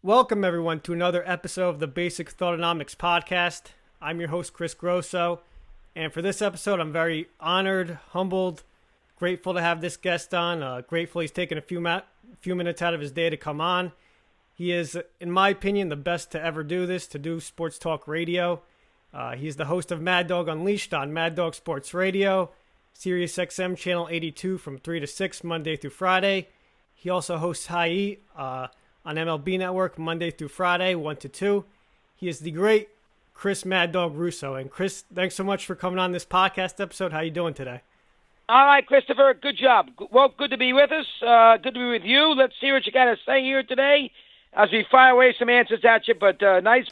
Welcome, everyone, to another episode of the Basic Thoughtonomics podcast. I'm your host, Chris Russo, and for this episode, I'm very honored, humbled, grateful to have this guest on. Grateful he's taken a few minutes out of his day to come on. He is, in my opinion, the best to ever do this, to do sports talk radio. He's the host of Mad Dog Unleashed on Mad Dog Sports Radio, Sirius XM Channel 82 from 3 to 6, Monday through Friday. He also hosts High E on MLB Network, Monday through Friday, 1 to 2. He is the great Chris Mad Dog Russo. And Chris, thanks so much for coming on this podcast episode. How you doing today? All right, Christopher, good job. Well, good to be with us. Good to be with you. Let's see what you got to say here today as we fire away some answers at you. But nice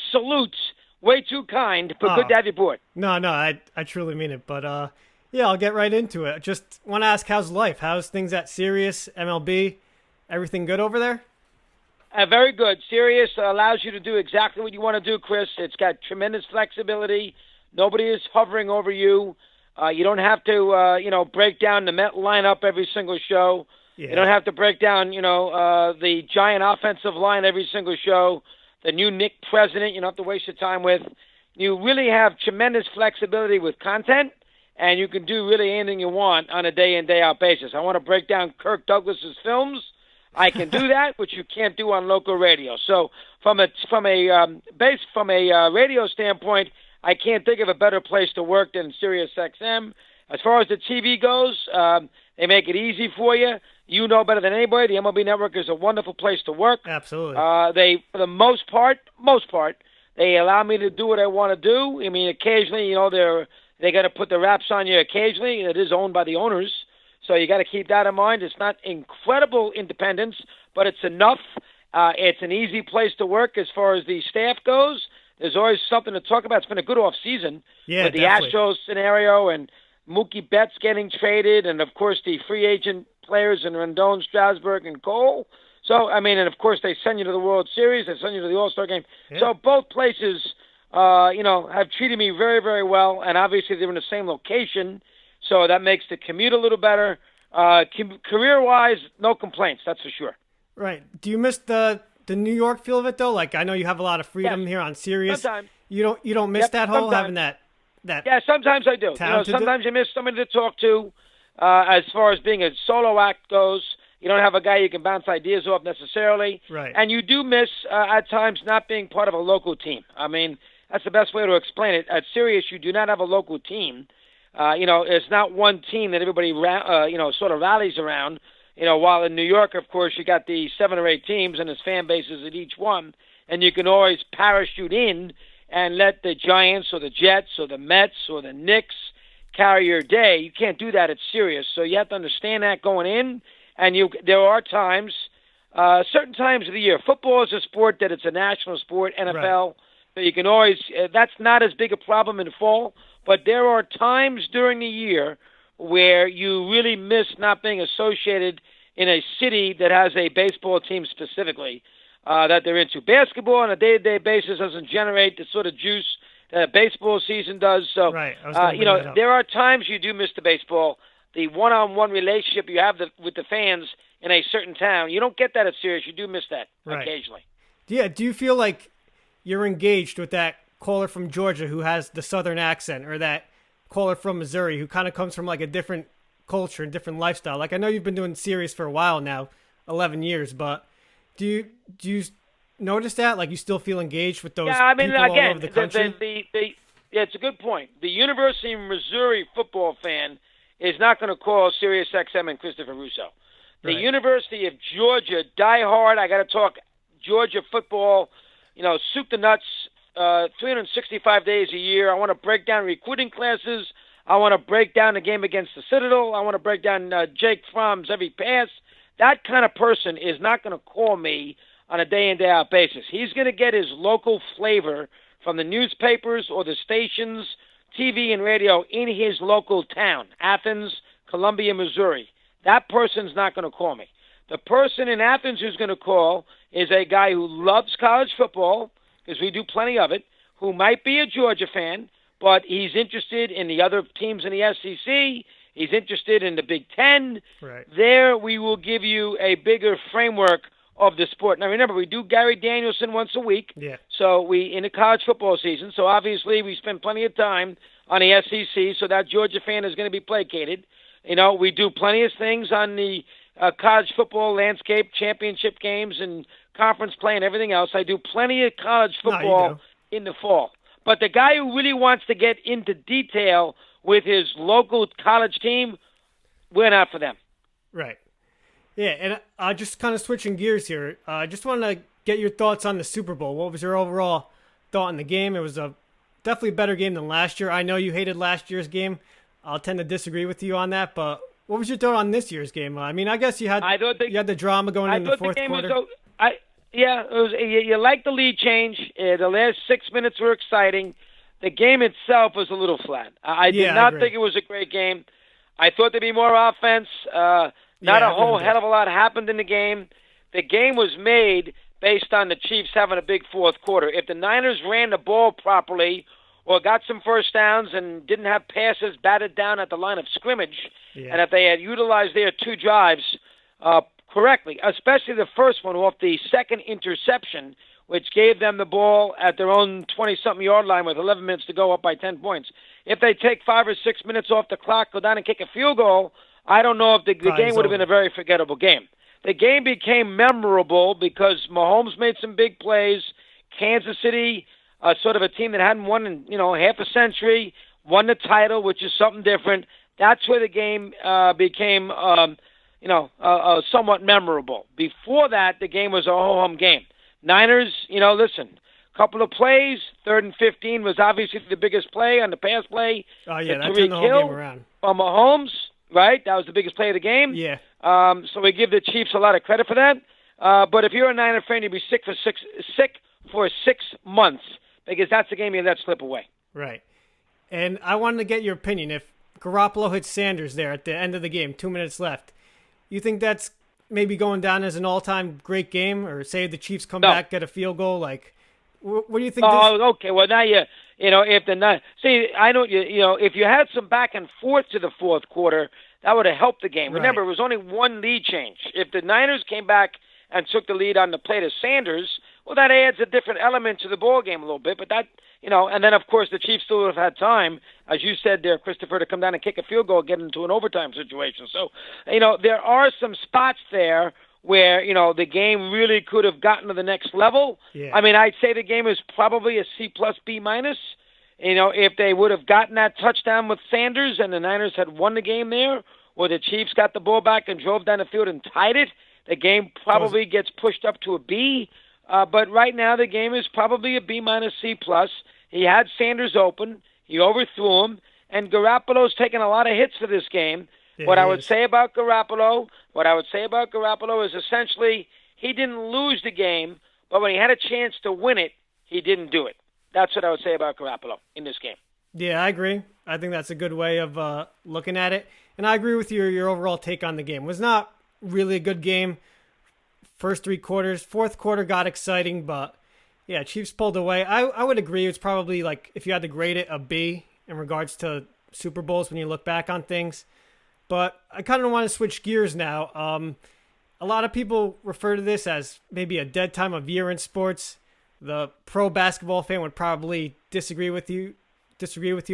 salute. Way too kind, but good to have you aboard. No, I truly mean it. But yeah, I'll get right into it. Just want to ask, how's life? How's things at Sirius, MLB? Everything good over there? Very good. Sirius allows you to do exactly what you want to do, Chris. It's got tremendous flexibility. Nobody is hovering over you. You don't have to, break down the Met lineup every single show. Yeah. You don't have to break down, the giant offensive line every single show. The new Nick president, you don't have to waste your time with. You really have tremendous flexibility with content, and you can do really anything you want on a day-in, day-out basis. I want to break down Kirk Douglas's films. I can do that, which you can't do on local radio. So from a radio standpoint, I can't think of a better place to work than Sirius XM. As far as the TV goes, they make it easy for you. You know better than anybody. The MLB Network is a wonderful place to work. Absolutely. They, for the most part, they allow me to do what I want to do. I mean, occasionally, they got to put the wraps on you occasionally. It is owned by the owners. So you got to keep that in mind. It's not incredible independence, but it's enough. It's an easy place to work as far as the staff goes. There's always something to talk about. It's been a good off season with the Astros scenario and Mookie Betts getting traded, and of course the free agent players in Rendon, Strasburg, and Cole. So and of course they send you to the World Series. They send you to the All-Star game. Yeah. So both places, have treated me very, very well, and obviously they're in the same location. So that makes the commute a little better. Career-wise, no complaints, that's for sure. Right. Do you miss the New York feel of it, though? Like, I know you have a lot of freedom here on Sirius. Sometimes. You don't miss that whole having that. Yeah, sometimes I do. Sometimes you miss somebody to talk to. As far as being a solo act goes, you don't have a guy you can bounce ideas off necessarily. Right. And you do miss, at times, not being part of a local team. I mean, that's the best way to explain it. At Sirius, you do not have a local team. It's not one team that everybody, sort of rallies around. While in New York, of course, you got the 7 or 8 teams and there's fan bases at each one, and you can always parachute in and let the Giants or the Jets or the Mets or the Knicks carry your day. You can't do that at Sirius, so you have to understand that going in. And there are times, certain times of the year. Football is a sport that it's a national sport, NFL. Right. So you can always. That's not as big a problem in the fall. But there are times during the year where you really miss not being associated in a city that has a baseball team specifically that they're into. Basketball on a day-to-day basis doesn't generate the sort of juice that a baseball season does. So, right. There are times you do miss the baseball, the one-on-one relationship you have with the fans in a certain town. You don't get that at Sirius. You do miss that occasionally. Yeah. Do you feel like you're engaged with that caller from Georgia who has the southern accent, or that caller from Missouri who kind of comes from like a different culture and different lifestyle? Like, I know you've been doing Sirius for a while now, 11 years, but do you notice that? Like, you still feel engaged with those people all over the country? It's a good point. The University of Missouri football fan is not going to call Sirius XM and Christopher Russo. The University of Georgia, diehard, I got to talk Georgia football, soup to nuts, 365 days a year. I want to break down recruiting classes. I want to break down the game against the Citadel. I want to break down Jake Fromm's every pass. That kind of person is not going to call me on a day-in, day-out basis. He's going to get his local flavor from the newspapers or the stations, TV and radio in his local town, Athens, Columbia, Missouri. That person's not going to call me. The person in Athens who's going to call is a guy who loves college football, because we do plenty of it, who might be a Georgia fan, but he's interested in the other teams in the SEC. He's interested in the Big Ten. Right. There we will give you a bigger framework of the sport. Now, remember, we do Gary Danielson once a week. Yeah. So in the college football season. So obviously we spend plenty of time on the SEC, so that Georgia fan is going to be placated. We do plenty of things on the college football landscape, championship games and conference play and everything else. I do plenty of college football in the fall. But the guy who really wants to get into detail with his local college team, we're not for them. Right. Yeah, and just kind of switching gears here, I just want to get your thoughts on the Super Bowl. What was your overall thought in the game? It was definitely a better game than last year. I know you hated last year's game. I'll tend to disagree with you on that, but what was your thought on this year's game? I mean, I guess you had the drama going in the fourth quarter. You like the lead change. The last 6 minutes were exciting. The game itself was a little flat. I did not think it was a great game. I thought there'd be more offense. Not a whole hell of a lot happened in the game. The game was made based on the Chiefs having a big fourth quarter. If the Niners ran the ball properly or got some first downs and didn't have passes batted down at the line of scrimmage, and if they had utilized their 2 drives correctly, especially the first one off the second interception, which gave them the ball at their own 20-something yard line with 11 minutes to go, up by 10 points. If they take 5 or 6 minutes off the clock, go down and kick a field goal, I don't know if the game would have been a very forgettable game. The game became memorable because Mahomes made some big plays. Kansas City, sort of a team that hadn't won in half a century, won the title, which is something different. That's where the game became somewhat memorable. Before that, the game was a ho-hum game. Niners, listen, couple of plays. 3rd and 15 was obviously the biggest play on the pass play. Oh, yeah, that turned the whole game around. On Mahomes, right? That was the biggest play of the game. Yeah. So we give the Chiefs a lot of credit for that. But if you're a Niner fan, you'd be sick for 6 months because that's the game you let slip away. Right. And I wanted to get your opinion. If Garoppolo hits Sanders there at the end of the game, 2 minutes left, you think that's maybe going down as an all-time great game? Or say the Chiefs come back, get a field goal? Like, what do you think? Okay. Well, now if you had some back and forth to the fourth quarter, that would have helped the game. Right. Remember, it was only 1 lead change. If the Niners came back and took the lead on the play to Sanders, well, that adds a different element to the ball game a little bit. But that, and then of course the Chiefs still would have had time, as you said there, Christopher, to come down and kick a field goal, get into an overtime situation. So, there are some spots there where, the game really could have gotten to the next level. Yeah. I mean, I'd say the game is probably a C+, B-. If they would have gotten that touchdown with Sanders and the Niners had won the game there, or the Chiefs got the ball back and drove down the field and tied it, the game probably gets pushed up to a B. But right now the game is probably a B-, C+. He had Sanders open. He overthrew him. And Garoppolo's taken a lot of hits for this game. Yeah, what I would say about Garoppolo is essentially he didn't lose the game, but when he had a chance to win it, he didn't do it. That's what I would say about Garoppolo in this game. Yeah, I agree. I think that's a good way of looking at it. And I agree with your overall take on the game. It was not really a good game. First 3 quarters. Fourth quarter got exciting, but yeah, Chiefs pulled away. I would agree. It's probably, like, if you had to grade it, a B in regards to Super Bowls when you look back on things. But I kind of want to switch gears now. A lot of people refer to this as maybe a dead time of year in sports. The pro basketball fan would probably disagree with you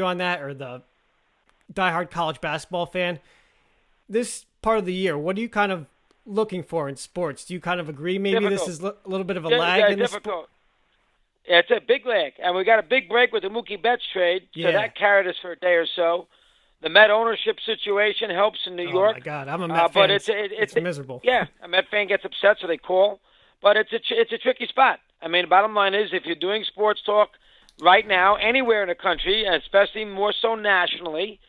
on that, or the diehard college basketball fan. This part of the year, what are you kind of looking for in sports? Do you kind of agree maybe this is a little bit of a lag in the sport? Yeah, it's a big lag. And we got a big break with the Mookie Betts trade, so that carried us for a day or so. The Met ownership situation helps in New York. Oh, my God. I'm a Met fan. But it's miserable. Yeah, a Met fan gets upset, so they call. But it's a tricky spot. I mean, the bottom line is if you're doing sports talk right now, anywhere in the country, especially more so nationally,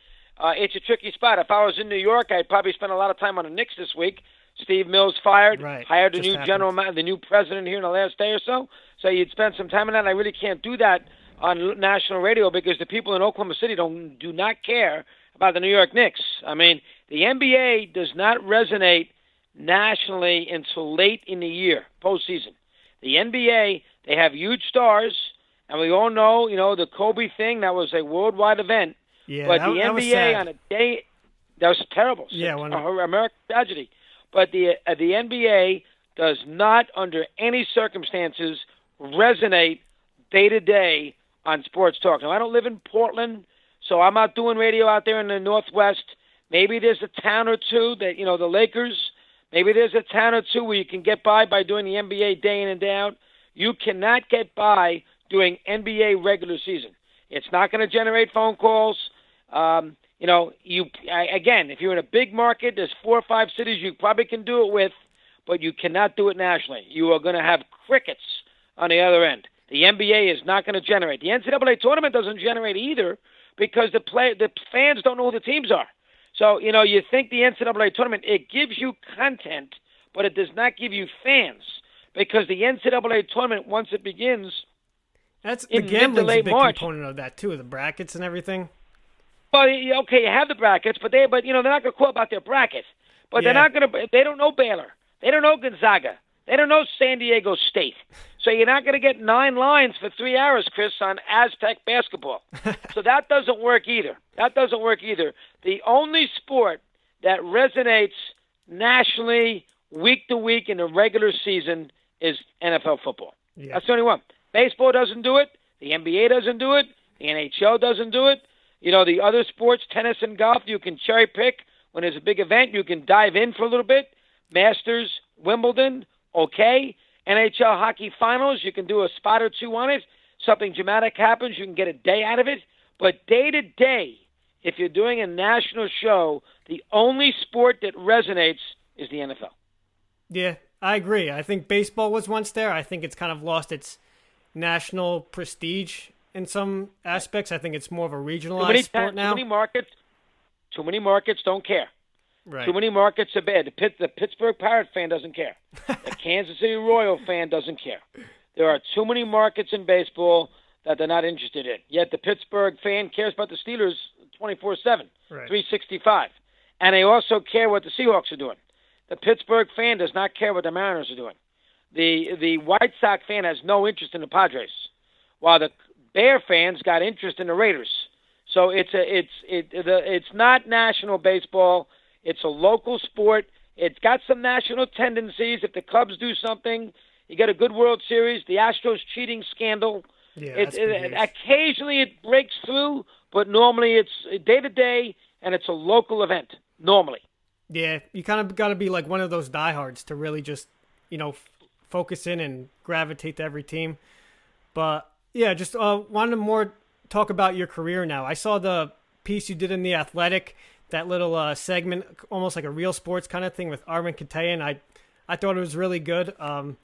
it's a tricky spot. If I was in New York, I'd probably spend a lot of time on the Knicks this week. Steve Mills fired, hired the new president here in the last day or so. So you'd spend some time on that. I really can't do that on national radio because the people in Oklahoma City do not care about the New York Knicks. I mean, the NBA does not resonate nationally until late in the year, postseason. The NBA, they have huge stars, and we all know, the Kobe thing, that was a worldwide event. Yeah, but the that NBA on a day, that was terrible. Yeah, American tragedy. But the NBA does not, under any circumstances, resonate day to day on sports talk. Now, I don't live in Portland, so I'm not doing radio out there in the Northwest. Maybe there's a town or two that, the Lakers, maybe there's a town or two where you can get by doing the NBA day in and day out. You cannot get by doing NBA regular season. It's not going to generate phone calls. Again, if you're in a big market, there's 4 or 5 cities you probably can do it with, but you cannot do it nationally. You are going to have crickets on the other end. The NBA is not going to generate. The NCAA tournament doesn't generate either because the fans don't know who the teams are. So, you think the NCAA tournament, it gives you content, but it does not give you fans because the NCAA tournament, once it begins, that's the gambling's a big component of that too, the brackets and everything. Well, okay, you have the brackets, but they're not going to call about their bracket. But they're not going to. They don't know Baylor. They don't know Gonzaga. They don't know San Diego State. So you're not going to get 9 lines for 3 hours, Chris, on Aztec basketball. So that doesn't work either. The only sport that resonates nationally week to week in the regular season is NFL football. Yeah. That's the only one. Baseball doesn't do it. The NBA doesn't do it. The NHL doesn't do it. The other sports, tennis and golf, you can cherry pick. When there's a big event, you can dive in for a little bit. Masters, Wimbledon, okay. NHL hockey finals, you can do a spot or two on it. Something dramatic happens, you can get a day out of it. But day to day, if you're doing a national show, the only sport that resonates is the NFL. Yeah, I agree. I think baseball was once there. I think it's kind of lost its national prestige in some aspects. I think it's more of a regionalized sport now. Too many markets don't care. Right. Too many markets are bad. The Pittsburgh Pirate fan doesn't care. The Kansas City Royal fan doesn't care. There are too many markets in baseball that they're not interested in. Yet the Pittsburgh fan cares about the Steelers 24/7, right. 365. And they also care what the Seahawks are doing. The Pittsburgh fan does not care what the Mariners are doing. The White Sox fan has no interest in the Padres, while the Bear fans got interest in the Raiders. So it's not national baseball. It's a local sport. It's got some national tendencies. If the Cubs do something, you get a good World Series. The Astros cheating scandal. Yeah, occasionally it breaks through, but normally it's day to day, and it's a local event, normally. Yeah, you kind of got to be like one of those diehards to really just, focus in and gravitate to every team. But, yeah, just wanted to more talk about your career now. I saw the piece you did in The Athletic, that little segment, almost like a Real Sports kind of thing with Armin Katayan. I thought it was really good. Kind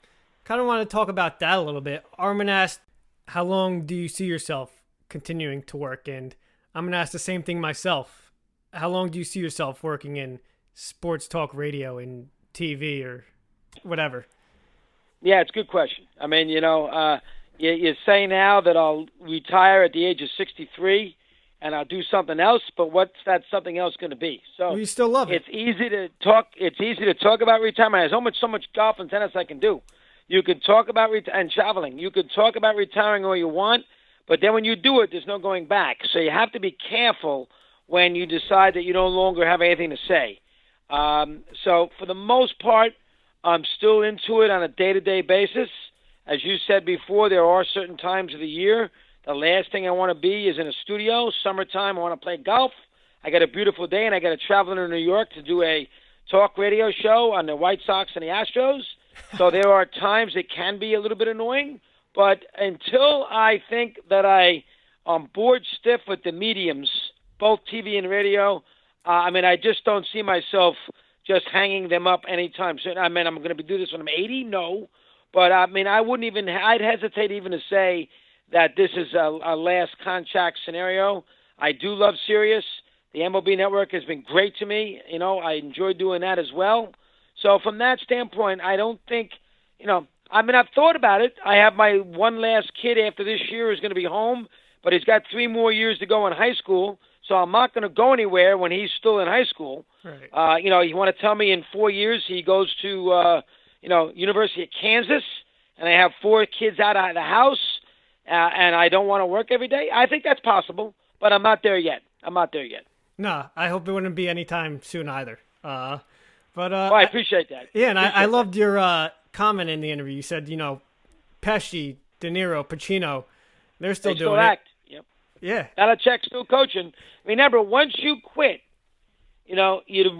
of want to talk about that a little bit. Armin asked, how long do you see yourself continuing to work? And I'm going to ask the same thing myself. How long do you see yourself working in sports talk radio and TV or whatever? Yeah, it's a good question. I mean, you say now that I'll retire at the age of 63 and I'll do something else, but what's that something else going to be? So well, you still love it. It's easy to talk about retirement. There's so much golf and tennis I can do. You can talk about and traveling. You can talk about retiring all you want, but then when you do it, there's no going back. So you have to be careful when you decide that you no longer have anything to say. So for the most part, I'm still into it on a day-to-day basis. As you said before, there are certain times of the year. The last thing I want to be is in a studio. Summertime, I want to play golf. I got a beautiful day, and I got to travel to New York to do a talk radio show on the White Sox and the Astros. So there are times it can be a little bit annoying. But until I think that I'm bored stiff with the mediums, both TV and radio, I just don't see myself just hanging them up anytime soon. I'm going to do this when I'm 80? No. But, I'd hesitate even to say that this is a last contract scenario. I do love Sirius. The MLB Network has been great to me. I enjoy doing that as well. So from that standpoint, I don't think, I've thought about it. I have my one last kid after this year who's going to be home, but he's got 3 more years to go in high school. So I'm not going to go anywhere when he's still in high school. Right. You want to tell me in 4 years he goes to, University of Kansas, and I have 4 kids out of the house, and I don't want to work every day? I think that's possible, but I'm not there yet. No, I hope it wouldn't be anytime soon either. But I appreciate that. Yeah, and I loved your comment in the interview. You said, Pesci, De Niro, Pacino, they're still they doing still act. it. Yep. Yeah. Belichick's still coaching. Remember, once you quit, you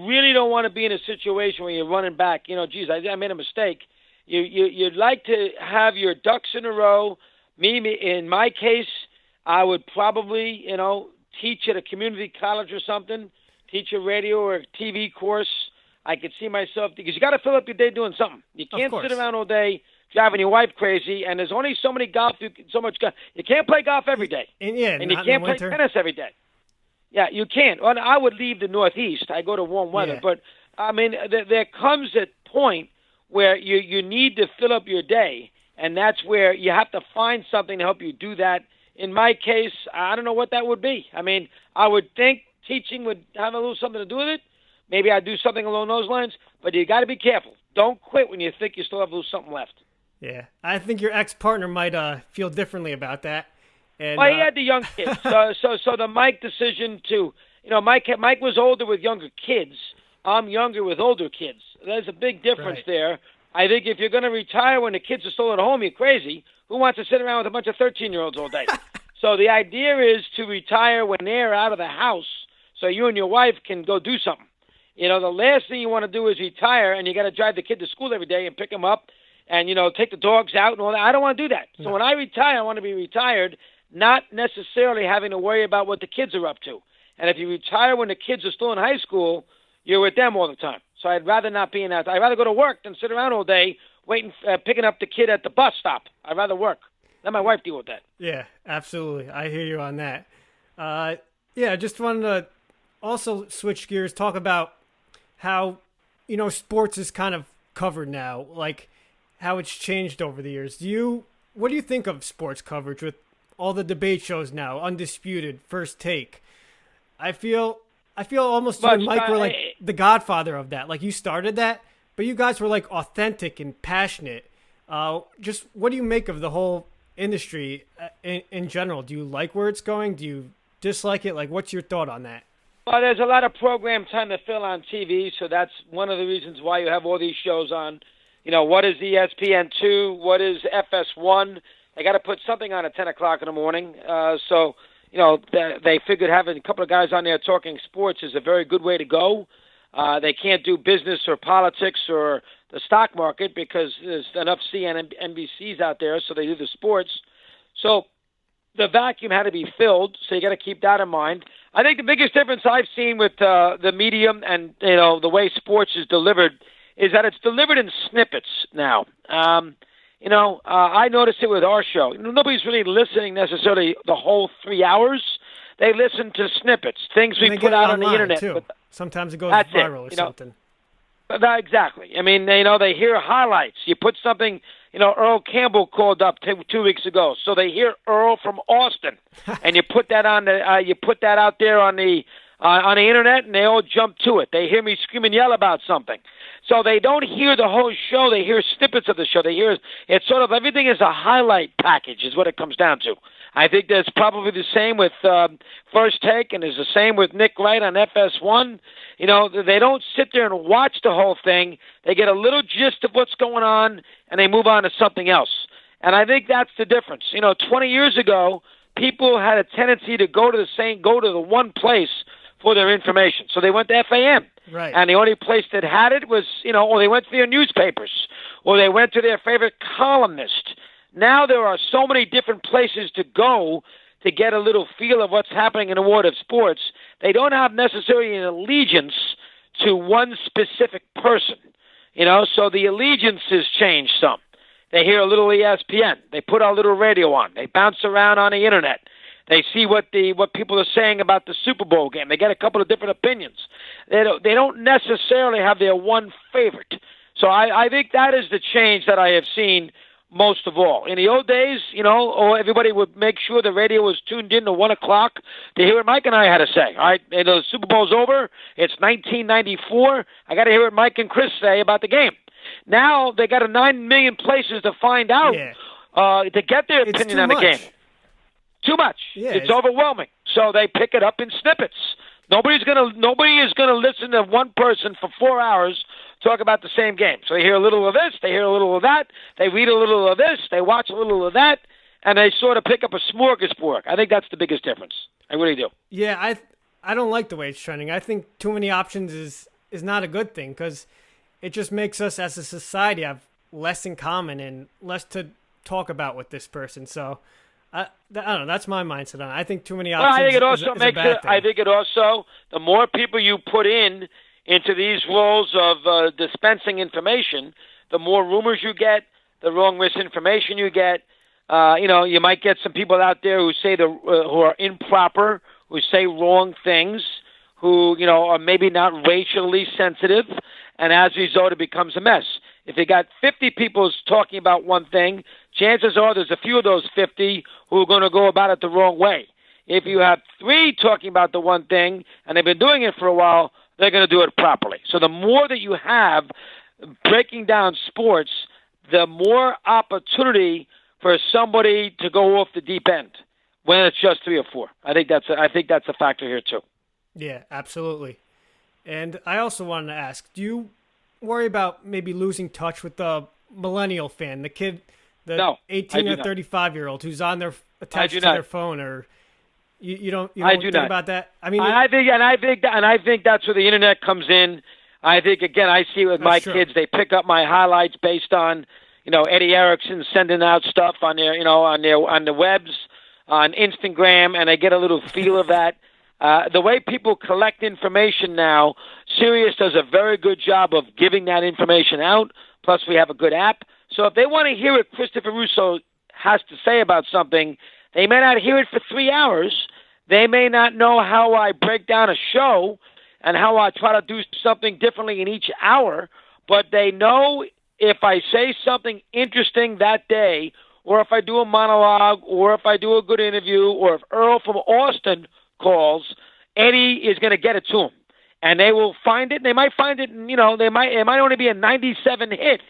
really don't want to be in a situation where you're running back. Geez, I made a mistake. You'd like to have your ducks in a row. In my case, I would probably, teach at a community college or something, teach a radio or a TV course. I could see myself, because you got to fill up your day doing something. You can't sit around all day driving your wife crazy, and there's only so many golf, you can't play golf every day. And you can't play tennis every day. Yeah, you can't. Well, I would leave the Northeast. I go to warm weather. Yeah. But, I mean, there comes a point where you need to fill up your day, and that's where you have to find something to help you do that. In my case, I don't know what that would be. I mean, I would think teaching would have a little something to do with it. Maybe I'd do something along those lines, but you got to be careful. Don't quit when you think you still have a little something left. Yeah, I think your ex-partner might feel differently about that. And, well, he had the young kids, so the Mike decision to, Mike was older with younger kids. I'm younger with older kids. There's a big difference there. I think if you're going to retire when the kids are still at home, you're crazy. Who wants to sit around with a bunch of 13-year-olds all day? So the idea is to retire when they're out of the house, so you and your wife can go do something. The last thing you want to do is retire, and you got to drive the kid to school every day and pick them up, and take the dogs out and all that. I don't want to do that. So when I retire, I want to be retired, not necessarily having to worry about what the kids are up to. And if you retire when the kids are still in high school, you're with them all the time. So I'd rather not be in that. I'd rather go to work than sit around all day waiting, picking up the kid at the bus stop. I'd rather work. Let my wife deal with that. Yeah, absolutely. I hear you on that. I just wanted to also switch gears, talk about how, sports is kind of covered now, like how it's changed over the years. What do you think of sports coverage with all the debate shows now, Undisputed, First Take? I feel almost you and Mike were like the godfather of that. Like you started that, but you guys were like authentic and passionate. Just what do you make of the whole industry in general? Do you like where it's going? Do you dislike it? Like, what's your thought on that? Well, there's a lot of program time to fill on TV, so that's one of the reasons why you have all these shows on. What is ESPN2? What is FS1? They got to put something on at 10 o'clock in the morning. They figured having a couple of guys on there talking sports is a very good way to go. They can't do business or politics or the stock market because there's enough CNBCs out there, so they do the sports. So the vacuum had to be filled, so you got to keep that in mind. I think the biggest difference I've seen with the medium and the way sports is delivered is that it's delivered in snippets now. I noticed it with our show. Nobody's really listening necessarily the whole 3 hours. They listen to snippets, things we put out on the internet. Too. Sometimes it goes viral or something. Exactly. I mean, they hear highlights. You put something, Earl Campbell called up 2 weeks ago, so they hear Earl from Austin, and you put that on you put that out there on the internet, and they all jump to it. They hear me scream and yell about something. So they don't hear the whole show. They hear snippets of the show. It's sort of everything is a highlight package is what it comes down to. I think that's probably the same with First Take, and it's the same with Nick Wright on FS1. They don't sit there and watch the whole thing. They get a little gist of what's going on, and they move on to something else. And I think that's the difference. 20 years ago, people had a tendency to go to the one place for their information. So they went to FAM. Right. And the only place that had it was, or they went to their newspapers, or they went to their favorite columnist. Now there are so many different places to go to get a little feel of what's happening in the world of sports. They don't have necessarily an allegiance to one specific person. So the allegiance has changed some. They hear a little ESPN. They put a little radio on. They bounce around on the internet. They see what people are saying about the Super Bowl game. They get a couple of different opinions. They don't necessarily have their one favorite. So I think that is the change that I have seen most of all. In the old days, everybody would make sure the radio was tuned in to 1 o'clock to hear what Mike and I had to say. All right, the Super Bowl's over. It's 1994. I got to hear what Mike and Chris say about the game. Now they got 9 million places to find out to get their opinion on the game. Too much. Yeah, it's overwhelming. So they pick it up in snippets. Nobody is going to listen to one person for 4 hours talk about the same game. So they hear a little of this, they hear a little of that, they read a little of this, they watch a little of that, and they sort of pick up a smorgasbord. I think that's the biggest difference. I really do. Yeah, I don't like the way it's trending. I think too many options is not a good thing because it just makes us as a society have less in common and less to talk about with this person. So I don't know. That's my mindset on it. I think too many options. Well, I think it also is makes it. I think it also the more people you put into these roles of dispensing information, the more rumors you get, the wrong misinformation you get. You might get some people out there who say who are improper, who say wrong things, who are maybe not racially sensitive, and as a result, it becomes a mess. If you got 50 people talking about one thing, chances are there's a few of those 50 who are going to go about it the wrong way. If you have 3 talking about the one thing and they've been doing it for a while, they're going to do it properly. So the more that you have breaking down sports, the more opportunity for somebody to go off the deep end when it's just 3 or 4. I think that's a factor here too. Yeah, absolutely. And I also wanted to ask, do you worry about maybe losing touch with the millennial fan, the kid, no, 18 or 35-year-old who's on their attached to their phone, or you don't think about that? I mean, I think that's where the internet comes in. I think again, I see it with my kids. They pick up my highlights based on Eddie Erickson sending out stuff on their on the webs, on Instagram, and they get a little feel of that. The way people collect information now, Sirius does a very good job of giving that information out. Plus, we have a good app. So if they want to hear what Christopher Russo has to say about something, they may not hear it for 3 hours. They may not know how I break down a show and how I try to do something differently in each hour, but they know if I say something interesting that day, or if I do a monologue, or if I do a good interview, or if Earl from Austin calls, Eddie is going to get it to them, and they will find it. They might find it. It might only be a 90-second hit,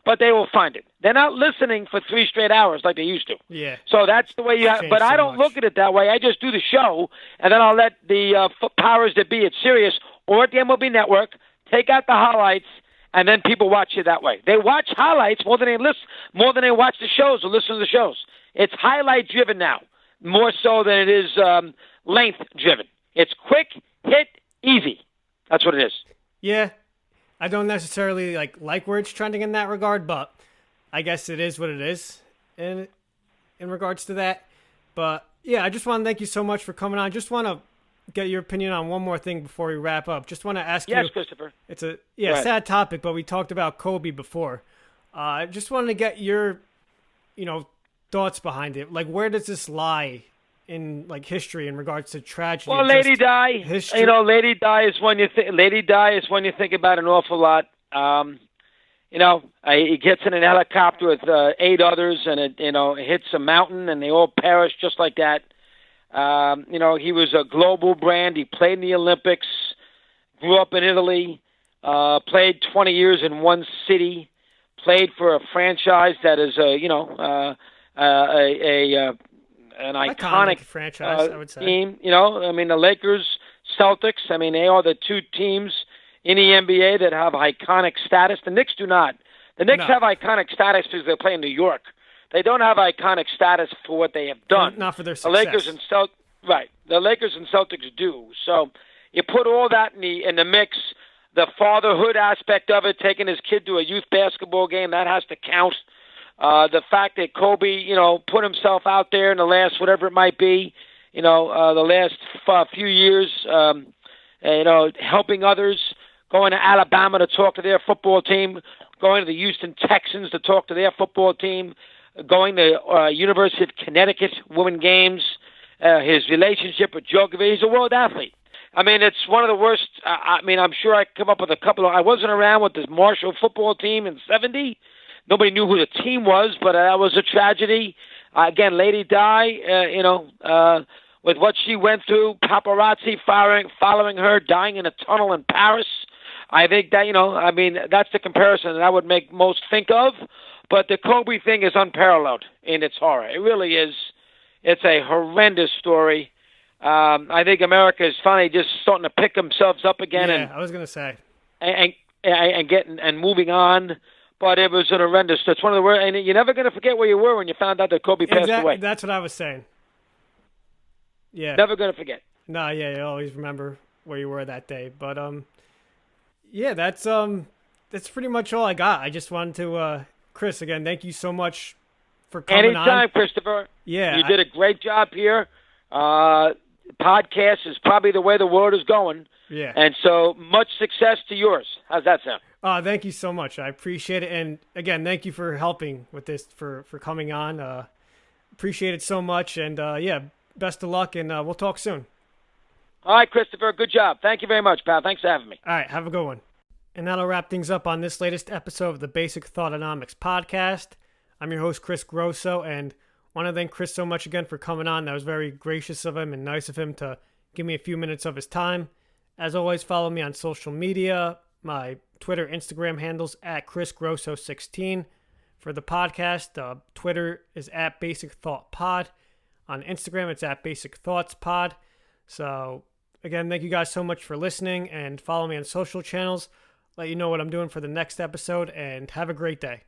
but they will find it. They're not listening for 3 straight hours like they used to. Yeah. So that's the way you have. But I don't look at it that way. I just do the show, and then I'll let the powers that be at Sirius or at the MLB Network take out the highlights, and then people watch it that way. They watch highlights more than they watch the shows or listen to the shows. It's highlight driven now, more so than it is length driven. It's quick, hit, easy. That's what it is. Yeah. I don't necessarily like where it's trending in that regard, but I guess it is what it is in regards to that. But yeah, I just want to thank you so much for coming on. Just want to get your opinion on one more thing before we wrap up. Just want to ask you. Yes, Christopher. It's a sad topic, but we talked about Kobe before. I just wanted to get your, thoughts behind it. Like, where does this lie in history in regards to tragedy? Well, Lady Di, history. Lady Di is when you think about an awful lot. He gets in an helicopter with 8 others, and it hits a mountain, and they all perish just like that. He was a global brand. He played in the Olympics, grew up in Italy, played 20 years in one city, played for a franchise that is an iconic franchise, I would say. Team. The Lakers, Celtics. They are the 2 teams in the NBA that have iconic status. The Knicks do not. The Knicks have iconic status because they play in New York. They don't have iconic status for what they have done. Not for their success. The Lakers and Celtics do. So you put all that in the mix. The fatherhood aspect of it, taking his kid to a youth basketball game, that has to count. The fact that Kobe, put himself out there in the last, whatever it might be, the last few years, helping others, going to Alabama to talk to their football team, going to the Houston Texans to talk to their football team, going to University of Connecticut women games, his relationship with Djokovic. He's a world athlete. It's one of the worst. I'm sure I come up with a couple of. I wasn't around with this Marshall football team in '70. Nobody knew who the team was, but that was a tragedy. Again, Lady Di, with what she went through, paparazzi following her, dying in a tunnel in Paris. I think that, that's the comparison that I would make most think of. But the Kobe thing is unparalleled in its horror. It really is. It's a horrendous story. I think America is finally just starting to pick themselves up again. Yeah, I was going to say. and getting and moving on. But it was an horrendous. That's one of the worst. And you're never going to forget where you were when you found out that Kobe passed away. That's what I was saying. Yeah. Never going to forget. No, yeah, you always remember where you were that day. But yeah, that's pretty much all I got. I just wanted to, Chris, again, thank you so much for coming on. Anytime, Christopher. Yeah, you did a great job here. Podcast is probably the way the world is going. Yeah. And so much success to yours. How's that sound? Thank you so much. I appreciate it. And again, thank you for helping with this, for coming on. Appreciate it so much. And yeah, best of luck, and we'll talk soon. All right, Christopher. Good job. Thank you very much, pal. Thanks for having me. All right. Have a good one. And that'll wrap things up on this latest episode of the Basic Thoughtonomics podcast. I'm your host, Chris Grosso, and want to thank Chris so much again for coming on. That was very gracious of him and nice of him to give me a few minutes of his time. As always, follow me on social media. My Twitter, Instagram handles at ChrisGrosso16. For the podcast, Twitter is at Basic Thought Pod. On Instagram, it's at Basic Thoughts Pod. So, again, thank you guys so much for listening, and follow me on social channels. Let you know what I'm doing for the next episode, and have a great day.